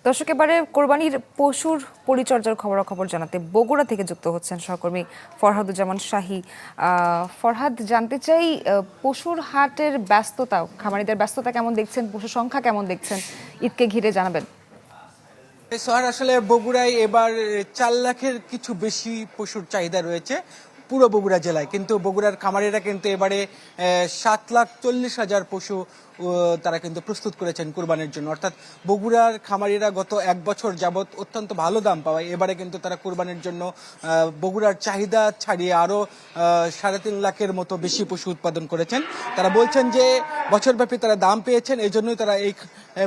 দর্শক, এবারে কোরবানির পশুর পরিচর্যার খবরাখবর জানাতে বগুড়া থেকে যুক্ত হচ্ছেন সহকর্মী ফরহাদুজ্জামান শাহী। ফরহাদ, জানতে চাই পশুর হাটের ব্যস্ততা, খামারিদের ব্যস্ততা কেমন দেখছেন, পশু সংখ্যা কেমন দেখছেন ঈদকে ঘিরে, জানাবেন। সোহার, আসলে বগুড়ায় এবার 4 লাখের কিছু বেশি পশুর চাহিদা রয়েছে পুরো বগুড়া জেলায়, কিন্তু বগুড়ার খামারিরা কিন্তু এবারে 7,40,000 পশু তারা কিন্তু প্রস্তুত করেছেন কুরবানির জন্য। অর্থাৎ বগুড়ার খামারিরা গত 1 বছর যাবত অত্যন্ত ভালো দাম পাওয়ায় এবারে কিন্তু তারা কুরবানির জন্য বগুড়ার চাহিদা ছাড়িয়ে আরো 3.5 লাখের মতো বেশি পশু উৎপাদন করেছেন। তারা বলছেন যে বছরব্যাপী তারা দাম পেয়েছেন, এই জন্যই তারা এই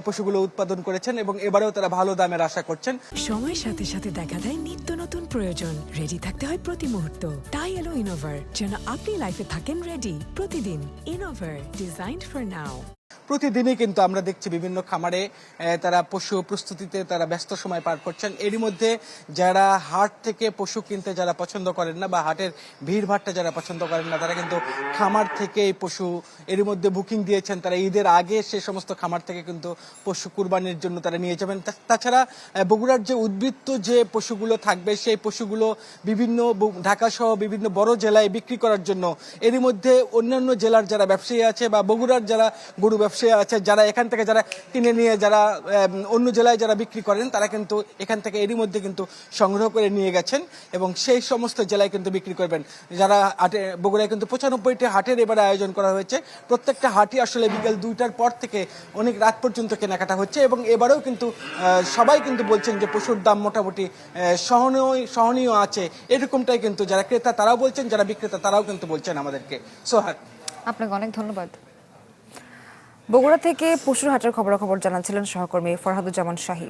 পশুগুলো উৎপাদন করেছেন এবং এবারেও তারা ভালো দামের আশা করছেন। সময়ের সাথে সাথে দেখা দেয় নিত্য নতুন প্রয়োজন, রেডি থাকতে হয় প্রতি মুহূর্ত। তাই এলো ইনোভার, যেন আপনি লাইফে থাকেন রেডি প্রতিদিন। Innova, designed for now. প্রতিদিনই কিন্তু আমরা দেখছি বিভিন্ন খামারে তারা পশু প্রস্তুতিতে তারা ব্যস্ত সময় পার করছেন। এরই মধ্যে যারা হাট থেকে পশু কিনতে যারা পছন্দ করেন না বা হাটের ভিড়ভাট্টা যারা পছন্দ করেন না, তারা কিন্তু খামার থেকে এই পশু এরই মধ্যে বুকিং দিয়েছেন। তারা ঈদের আগে সে সমস্ত খামার থেকে কিন্তু পশু কুরবানির জন্য তারা নিয়ে যাবেন। তাছাড়া বগুড়ার যে উদ্বৃত্ত যে পশুগুলো থাকবে, সেই পশুগুলো বিভিন্ন ঢাকা সহ বিভিন্ন বড় জেলায় বিক্রি করার জন্য এরই মধ্যে অন্যান্য জেলার যারা ব্যবসায়ী আছে বা বগুড়ার যারা গরু ব্যবসায়ী আছে, যারা এখান থেকে যারা কিনে নিয়ে যারা অন্য জেলায় যারা বিক্রি করেন, তারা কিন্তু এখান থেকে এরই মধ্যে কিন্তু সংগ্রহ করে নিয়ে গেছেন এবং সেই সমস্ত জেলায় কিন্তু বিক্রি করবেন। যারা হাটে বগুড়ায় কিন্তু 95টি হাটের এবারে আয়োজন করা হয়েছে। প্রত্যেকটা হাটই আসলে বিকেল 2টার পর থেকে অনেক রাত পর্যন্ত কেনাকাটা হচ্ছে এবং এবারেও কিন্তু সবাই কিন্তু বলছেন যে পশুর দাম মোটামুটি সহনীয় আছে। এরকমটাই কিন্তু যারা ক্রেতা তারাও বলছেন, যারা বিক্রেতা তারাও কিন্তু বলছেন আমাদেরকে। সোহার, আপনাকে অনেক ধন্যবাদ। বগুড়া থেকে পশুর হাটের খবরাখবর জানাচ্ছিলেন সহকর্মী ফরহাদুজ্জামান শাহী।